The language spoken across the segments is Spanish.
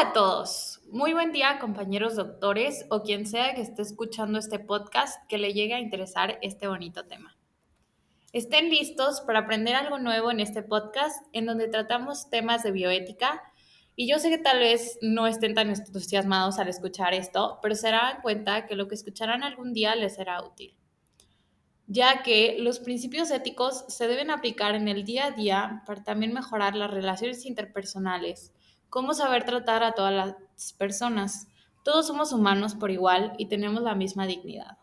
a todos. Muy buen día, compañeros doctores o quien sea que esté escuchando este podcast que le llegue a interesar este bonito tema. Estén listos para aprender algo nuevo en este podcast en donde tratamos temas de bioética y yo sé que tal vez no estén tan entusiasmados al escuchar esto, pero se darán cuenta que lo que escucharán algún día les será útil, ya que los principios éticos se deben aplicar en el día a día para también mejorar las relaciones interpersonales, cómo saber tratar a todas las personas. Todos somos humanos por igual y tenemos la misma dignidad.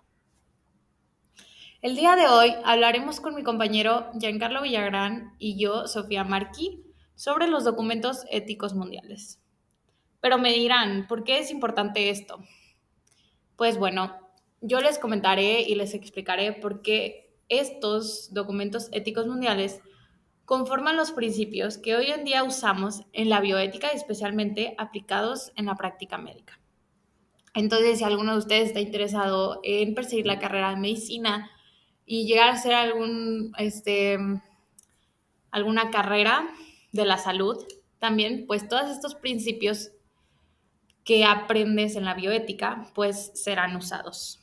El día de hoy hablaremos con mi compañero Giancarlo Villagrán y yo, Sofía Marqui, sobre los documentos éticos mundiales. Pero me dirán, ¿por qué es importante esto? Pues bueno, yo les comentaré y les explicaré por qué estos documentos éticos mundiales conforman los principios que hoy en día usamos en la bioética y especialmente aplicados en la práctica médica. Entonces, si alguno de ustedes está interesado en perseguir la carrera de medicina y llegar a hacer alguna carrera de la salud, también pues todos estos principios que aprendes en la bioética pues serán usados.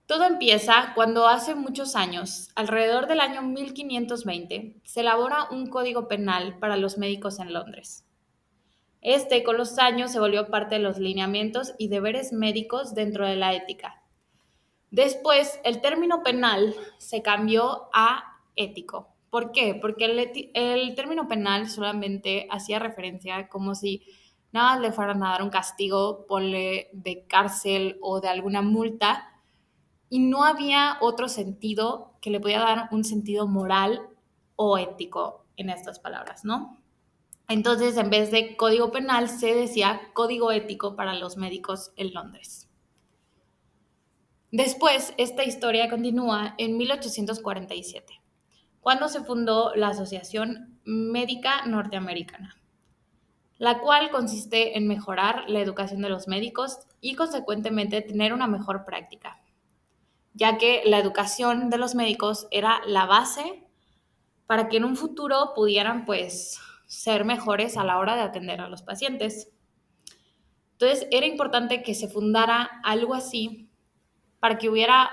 Todo empieza cuando hace muchos años, alrededor del año 1520, se elabora un código penal para los médicos en Londres. Con los años se volvió parte de los lineamientos y deberes médicos dentro de la ética. Después, el término penal se cambió a ético. ¿Por qué? Porque el término penal solamente hacía referencia como si nada más le fueran a dar un castigo, ponle de cárcel o de alguna multa, y no había otro sentido que le podía dar un sentido moral o ético en estas palabras, ¿no? Entonces, en vez de código penal, se decía código ético para los médicos en Londres. Después, esta historia continúa en 1847, cuando se fundó la Asociación Médica Norteamericana, la cual consiste en mejorar la educación de los médicos y, consecuentemente, tener una mejor práctica, ya que la educación de los médicos era la base para que en un futuro pudieran, pues, ser mejores a la hora de atender a los pacientes. Entonces, era importante que se fundara algo así para que hubiera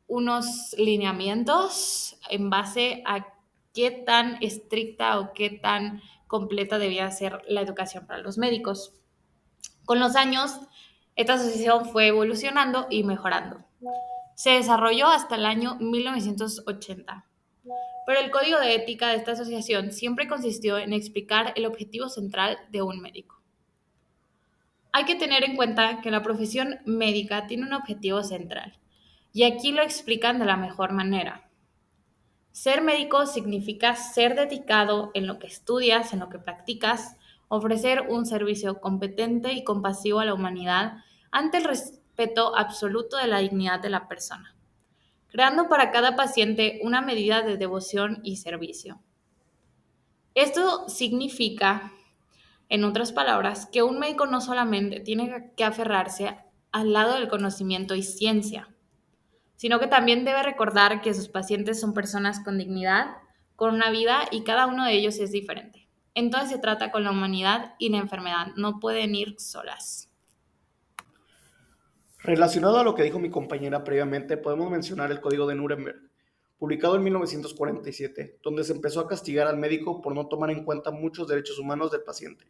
unos lineamientos en base a qué tan estricta o qué tan completa debía ser la educación para los médicos. Con los años, esta asociación fue evolucionando y mejorando. Se desarrolló hasta el año 1980, pero el código de ética de esta asociación siempre consistió en explicar el objetivo central de un médico. Hay que tener en cuenta que la profesión médica tiene un objetivo central, y aquí lo explican de la mejor manera. Ser médico significa ser dedicado en lo que estudias, en lo que practicas, ofrecer un servicio competente y compasivo a la humanidad ante el respeto absoluto de la dignidad de la persona, creando para cada paciente una medida de devoción y servicio. Esto significa, en otras palabras, que un médico no solamente tiene que aferrarse al lado del conocimiento y ciencia, sino que también debe recordar que sus pacientes son personas con dignidad, con una vida y cada uno de ellos es diferente. Entonces se trata con la humanidad y la enfermedad, no pueden ir solas. Relacionado a lo que dijo mi compañera previamente, podemos mencionar el Código de Nuremberg, publicado en 1947, donde se empezó a castigar al médico por no tomar en cuenta muchos derechos humanos del paciente.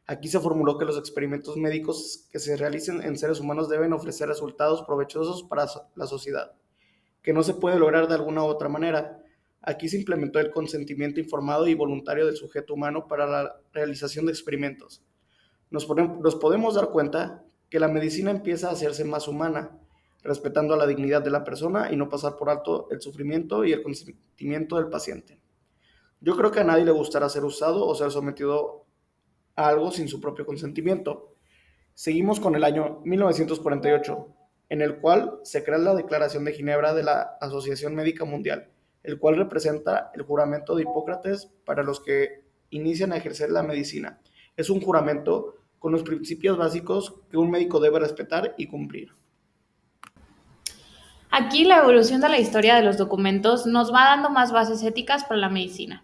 Aquí se formuló que los experimentos médicos que se realicen en seres humanos deben ofrecer resultados provechosos para la sociedad, que no se puede lograr de alguna u otra manera. Aquí se implementó el consentimiento informado y voluntario del sujeto humano para la realización de experimentos. Nos podemos dar cuenta que la medicina empieza a hacerse más humana, respetando a la dignidad de la persona y no pasar por alto el sufrimiento y el consentimiento del paciente. Yo creo que a nadie le gustará ser usado o ser sometido a algo sin su propio consentimiento. Seguimos con el año 1948, en el cual se crea la Declaración de Ginebra de la Asociación Médica Mundial, el cual representa el juramento de Hipócrates para los que inician a ejercer la medicina. Es un juramento con los principios básicos que un médico debe respetar y cumplir. Aquí la evolución de la historia de los documentos nos va dando más bases éticas para la medicina.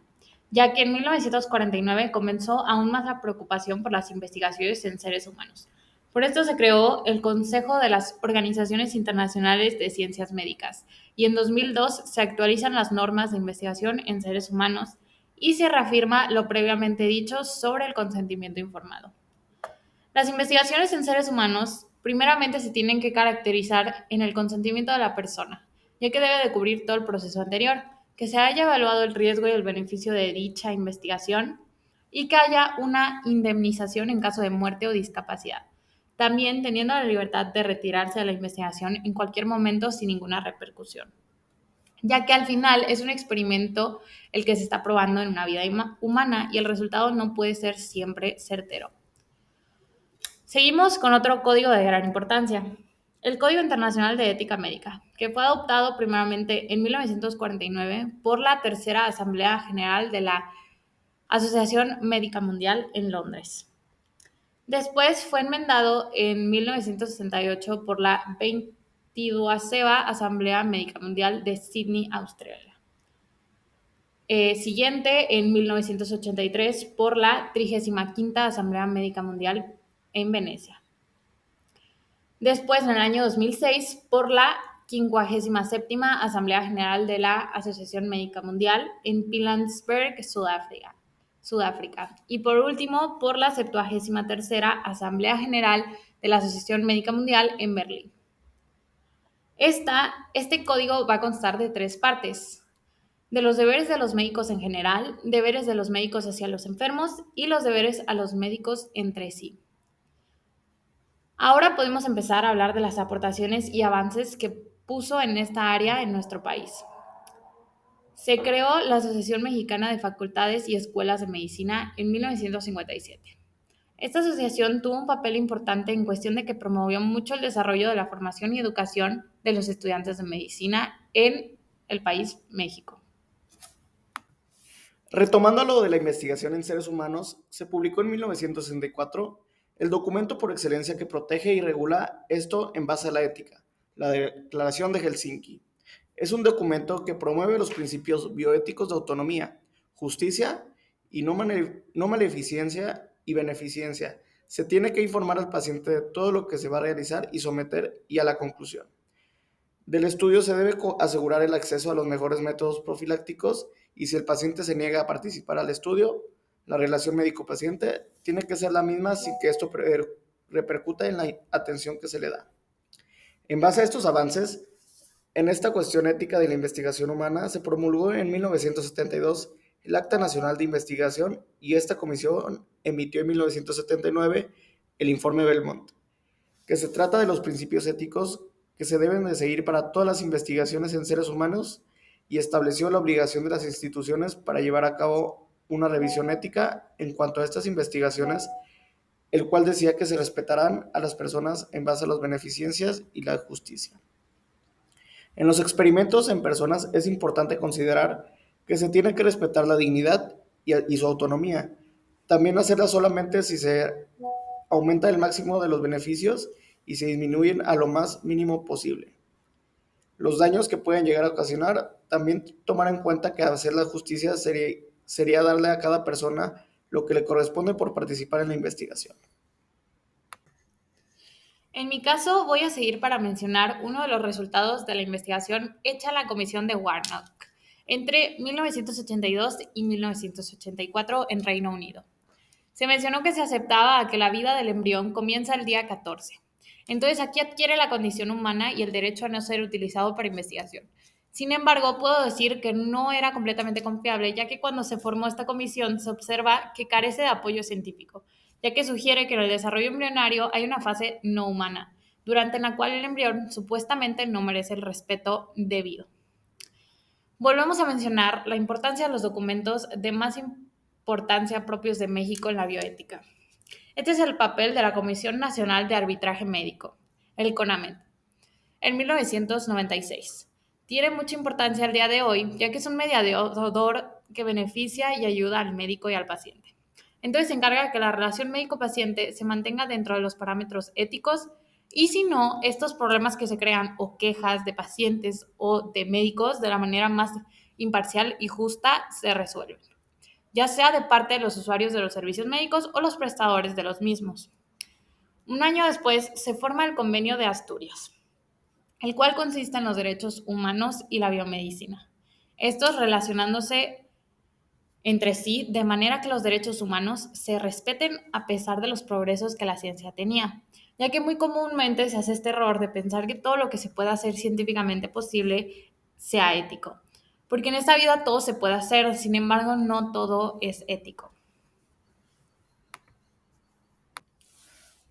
ya que en 1949 comenzó aún más la preocupación por las investigaciones en seres humanos. Por esto se creó el Consejo de las Organizaciones Internacionales de Ciencias Médicas y en 2002 se actualizan las normas de investigación en seres humanos y se reafirma lo previamente dicho sobre el consentimiento informado. Las investigaciones en seres humanos primeramente se tienen que caracterizar en el consentimiento de la persona, ya que debe de cubrir todo el proceso anterior, que se haya evaluado el riesgo y el beneficio de dicha investigación y que haya una indemnización en caso de muerte o discapacidad, también teniendo la libertad de retirarse de la investigación en cualquier momento sin ninguna repercusión, ya que al final es un experimento el que se está probando en una vida humana y el resultado no puede ser siempre certero. Seguimos con otro código de gran importancia, el Código Internacional de Ética Médica, que fue adoptado primeramente en 1949 por la Tercera Asamblea General de la Asociación Médica Mundial en Londres. Después fue enmendado en 1968 por la 22ª Asamblea Médica Mundial de Sydney, Australia. Siguiente, en 1983, por la 35ª Asamblea Médica Mundial en Venecia. Después, en el año 2006, por la 57ª Asamblea General de la Asociación Médica Mundial en Pilanesberg, Sudáfrica. Y por último, por la 73ª Asamblea General de la Asociación Médica Mundial en Berlín. Este código va a constar de 3 partes: de los deberes de los médicos en general, deberes de los médicos hacia los enfermos y los deberes a los médicos entre sí. Ahora podemos empezar a hablar de las aportaciones y avances que puso en esta área en nuestro país. Se creó la Asociación Mexicana de Facultades y Escuelas de Medicina en 1957. Esta asociación tuvo un papel importante en cuestión de que promovió mucho el desarrollo de la formación y educación de los estudiantes de medicina en el país México. Retomando lo de la investigación en seres humanos, se publicó en 1964 el documento por excelencia que protege y regula esto en base a la ética, la Declaración de Helsinki. Es un documento que promueve los principios bioéticos de autonomía, justicia y no maleficencia y beneficencia. Se tiene que informar al paciente de todo lo que se va a realizar y someter y a la conclusión del estudio se debe asegurar el acceso a los mejores métodos profilácticos y si el paciente se niega a participar al estudio, la relación médico-paciente tiene que ser la misma sin que esto repercuta en la atención que se le da. En base a estos avances, en esta cuestión ética de la investigación humana se promulgó en 1972 el Acta Nacional de Investigación y esta comisión emitió en 1979 el Informe Belmont, que se trata de los principios éticos que se deben de seguir para todas las investigaciones en seres humanos y estableció la obligación de las instituciones para llevar a cabo una revisión ética en cuanto a estas investigaciones, el cual decía que se respetarán a las personas en base a las beneficencias y la justicia. En los experimentos en personas es importante considerar que se tiene que respetar la dignidad y su autonomía. También hacerla solamente si se aumenta el máximo de los beneficios y se disminuyen a lo más mínimo posible. Los daños que pueden llegar a ocasionar, también tomar en cuenta que hacer la justicia sería darle a cada persona lo que le corresponde por participar en la investigación. En mi caso, voy a seguir para mencionar uno de los resultados de la investigación hecha en la Comisión de Warnock entre 1982 y 1984 en Reino Unido. Se mencionó que se aceptaba que la vida del embrión comienza el día 14. Entonces aquí adquiere la condición humana y el derecho a no ser utilizado para investigación. Sin embargo, puedo decir que no era completamente confiable, ya que cuando se formó esta comisión se observa que carece de apoyo científico, ya que sugiere que en el desarrollo embrionario hay una fase no humana, durante la cual el embrión supuestamente no merece el respeto debido. Volvemos a mencionar la importancia de los documentos de más importancia propios de México en la bioética. Este es el papel de la Comisión Nacional de Arbitraje Médico, el CONAMED, en 1996. Tiene mucha importancia al día de hoy, ya que es un mediador que beneficia y ayuda al médico y al paciente. Entonces se encarga de que la relación médico-paciente se mantenga dentro de los parámetros éticos y si no, estos problemas que se crean o quejas de pacientes o de médicos de la manera más imparcial y justa se resuelven. ya sea de parte de los usuarios de los servicios médicos o los prestadores de los mismos. Un año después se forma el Convenio de Asturias, el cual consiste en los derechos humanos y la biomedicina, estos relacionándose entre sí de manera que los derechos humanos se respeten a pesar de los progresos que la ciencia tenía, ya que muy comúnmente se hace este error de pensar que todo lo que se pueda hacer científicamente posible sea ético, porque en esta vida todo se puede hacer, sin embargo no todo es ético.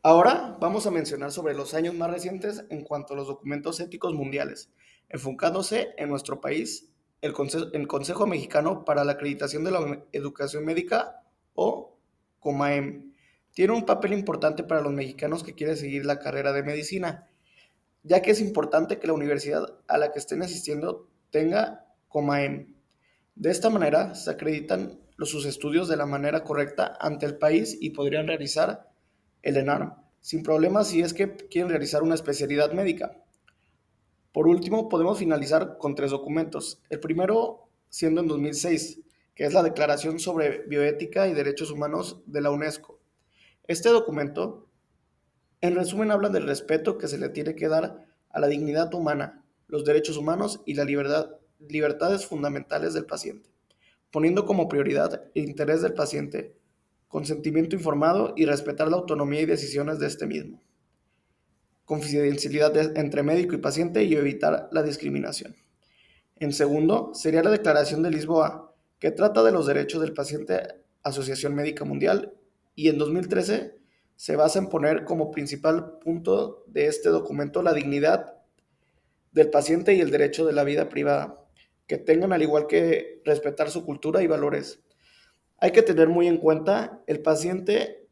Ahora vamos a mencionar sobre los años más recientes en cuanto a los documentos éticos mundiales, enfocándose en nuestro país, el Consejo Mexicano para la Acreditación de la Educación Médica o COMAEM. Tiene un papel importante para los mexicanos que quieren seguir la carrera de medicina, ya que es importante que la universidad a la que estén asistiendo tenga COMAEM. De esta manera se acreditan sus estudios de la manera correcta ante el país y podrían realizar el ENARM sin problemas si es que quieren realizar una especialidad médica. Por último, podemos finalizar con 3 documentos. El primero siendo en 2006, que es la Declaración sobre Bioética y Derechos Humanos de la UNESCO. Este documento, en resumen, habla del respeto que se le tiene que dar a la dignidad humana, los derechos humanos y las libertades fundamentales del paciente, poniendo como prioridad el interés del paciente, consentimiento informado y respetar la autonomía y decisiones de este mismo, confidencialidad entre médico y paciente y evitar la discriminación. En segundo, sería la Declaración de Lisboa, que trata de los derechos del paciente, Asociación Médica Mundial, y en 2013 se basa en poner como principal punto de este documento la dignidad del paciente y el derecho de la vida privada, que tengan al igual que respetar su cultura y valores. Hay que tener muy en cuenta, el paciente,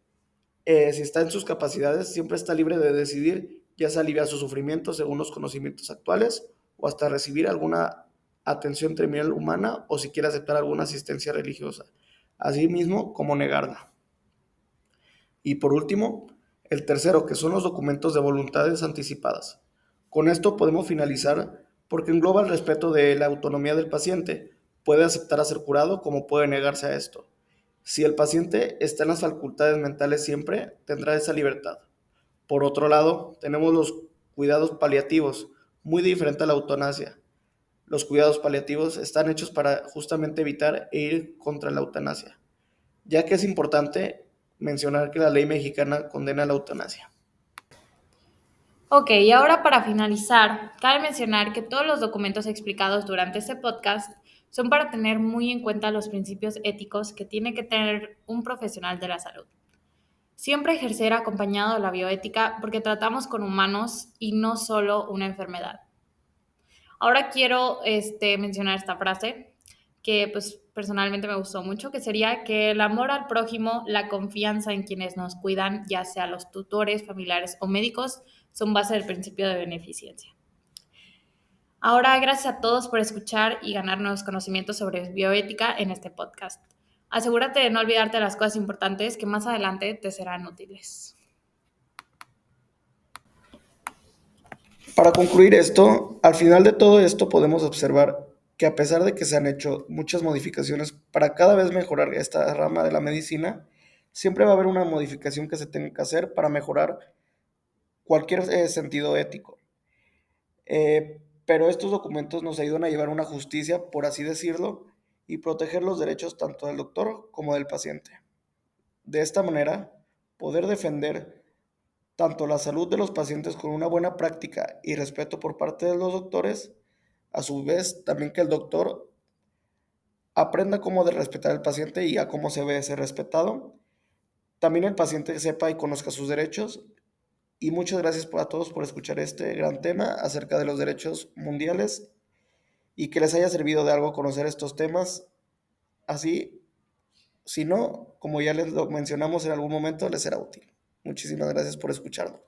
si está en sus capacidades, siempre está libre de decidir, ya sea aliviar su sufrimiento según los conocimientos actuales o hasta recibir alguna atención terminal humana o si quiere aceptar alguna asistencia religiosa, así mismo como negarla. Y por último, el tercero, que son los documentos de voluntades anticipadas. Con esto podemos finalizar porque engloba el respeto de la autonomía del paciente. Puede aceptar a ser curado como puede negarse a esto. Si el paciente está en las facultades mentales siempre, tendrá esa libertad. Por otro lado, tenemos los cuidados paliativos, muy diferente a la eutanasia. Los cuidados paliativos están hechos para justamente evitar e ir contra la eutanasia, ya que es importante mencionar que la ley mexicana condena la eutanasia. Ok, y ahora para finalizar, cabe mencionar que todos los documentos explicados durante este podcast son para tener muy en cuenta los principios éticos que tiene que tener un profesional de la salud. Siempre ejercer acompañado de la bioética porque tratamos con humanos y no solo una enfermedad. Ahora quiero mencionar esta frase que pues personalmente me gustó mucho, que sería que el amor al prójimo, la confianza en quienes nos cuidan, ya sea los tutores, familiares o médicos, son base del principio de beneficencia. Ahora, gracias a todos por escuchar y ganar nuevos conocimientos sobre bioética en este podcast. Asegúrate de no olvidarte de las cosas importantes que más adelante te serán útiles. Para concluir esto, al final de todo esto podemos observar que a pesar de que se han hecho muchas modificaciones para cada vez mejorar esta rama de la medicina, siempre va a haber una modificación que se tenga que hacer para mejorar cualquier sentido ético. Pero estos documentos nos ayudan a llevar una justicia, por así decirlo, y proteger los derechos tanto del doctor como del paciente. De esta manera, poder defender tanto la salud de los pacientes con una buena práctica y respeto por parte de los doctores, a su vez también que el doctor aprenda cómo de respetar al paciente y a cómo se debe ser respetado. También el paciente sepa y conozca sus derechos. Y muchas gracias a todos por escuchar este gran tema acerca de los derechos mundiales y que les haya servido de algo conocer estos temas. Así, si no, como ya les lo mencionamos en algún momento, les será útil. Muchísimas gracias por escucharnos.